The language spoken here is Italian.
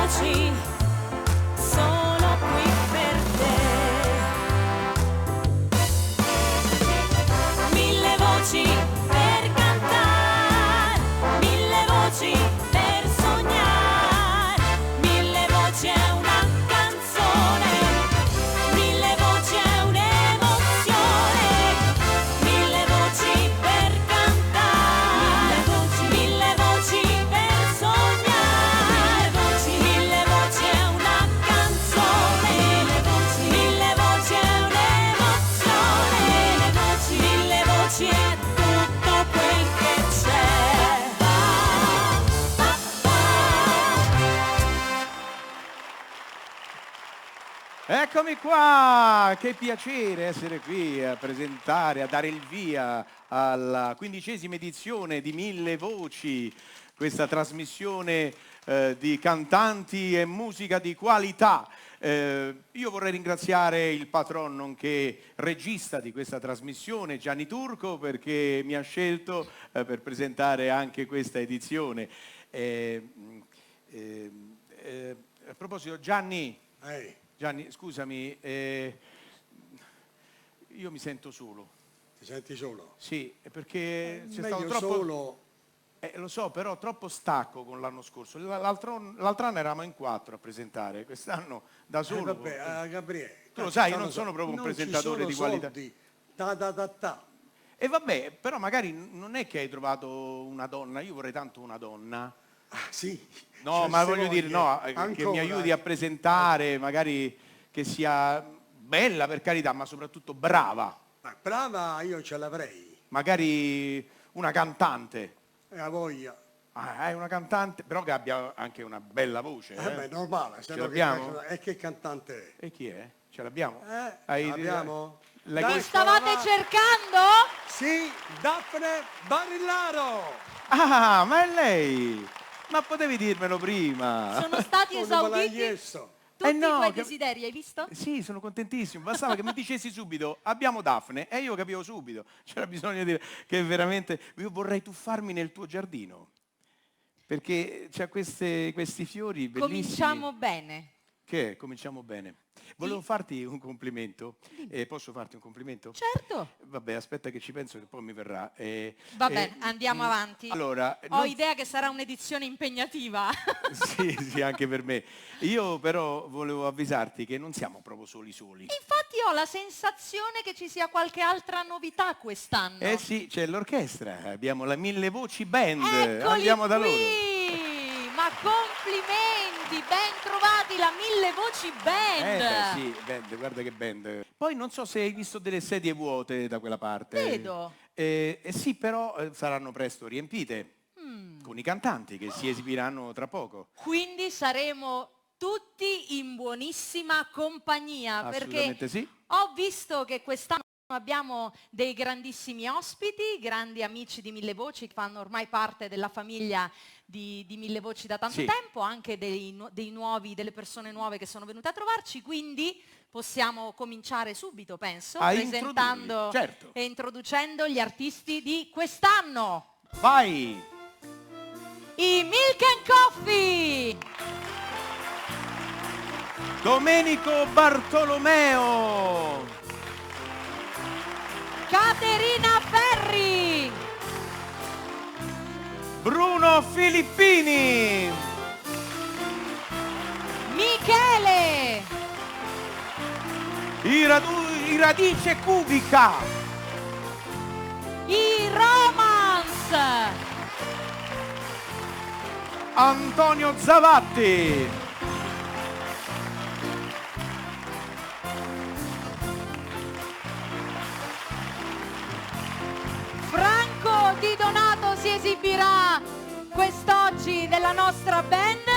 voci, sono qui per te. Mille voci per cantare, mille voci per sognare, mille voci è una canzone, mille voci è un'emozione, mille voci per cantare, mille voci per sognare, mille voci è una canzone, mille voci è un'emozione, mille voci è tutto quel che c'è. Eccomi qua, che piacere essere qui a presentare, a dare il via alla 15ª edizione di Mille Voci, questa trasmissione di cantanti e musica di qualità. Io vorrei ringraziare il patron nonché regista di questa trasmissione, Gianni Turco, perché mi ha scelto per presentare anche questa edizione. A proposito, Gianni, scusami, io mi sento solo. Ti senti solo? Sì, perché c'è Meglio stato troppo... solo. Lo so, però troppo stacco con l'anno scorso. L'altro anno eravamo in 4 a presentare, quest'anno da solo. Vabbè, Gabriele. Tu lo sai, io non sono proprio un presentatore di qualità. E vabbè, però magari non è che hai trovato una donna, io vorrei tanto una donna. Ah, sì. No, Cioè, ma se voglio dire, no, che mi aiuti a presentare, magari che sia bella per carità, ma soprattutto brava. Ma brava io ce l'avrei. Magari una cantante. A voglia. Ah, è una cantante, però che abbia anche una bella voce. Beh, normale. Ce l'abbiamo? E che cantante è? E chi è? Ce l'abbiamo? L'abbiamo? Mi stavate cercando? Sì, Daphne Barillaro. Ah, ma è lei! Ma potevi dirmelo prima! Sono stati Tu non me l'hai esauditi chiesto. tutti no, i tuoi che- desideri, hai visto? Sì, sono contentissimo. Bastava che mi dicessi subito abbiamo Daphne e io capivo subito. C'era bisogno di dire che veramente io vorrei tuffarmi nel tuo giardino. Perché c'ha questi fiori bellissimi. Cominciamo bene. Che è? Cominciamo bene. Volevo farti un complimento. Posso farti un complimento? Certo. Vabbè, aspetta che ci penso che poi mi verrà. Va bene, andiamo avanti. Allora, Ho idea che sarà un'edizione impegnativa. Sì, anche per me. Io però volevo avvisarti che non siamo proprio soli. Infatti ho la sensazione che ci sia qualche altra novità quest'anno. Eh sì, c'è l'orchestra, abbiamo la Mille Voci Band, Eccoli andiamo da qui! loro. Ma complimenti, ben trovati la Mille Voci Band. Sì, band, guarda che band. Poi non so se hai visto delle sedie vuote da quella parte. Vedo. Sì, però saranno presto riempite con i cantanti che si esibiranno tra poco. Quindi saremo tutti in buonissima compagnia, perché Assolutamente sì. ho visto che quest'anno abbiamo dei grandissimi ospiti, grandi amici di Mille Voci che fanno ormai parte della famiglia di Mille Voci da tanto Sì. tempo, anche delle persone nuove che sono venute a trovarci, quindi possiamo cominciare subito, penso, A presentando introdurli, certo. e introducendo gli artisti di quest'anno. Vai! I Milk and Coffee! Domenico Bartolomeo! Caterina Ferri! Bruno Filippini! Michele! I Radice Cubica! I Romance! Antonio Zavatti! Franco Di Donato si esibirà quest'oggi della nostra band.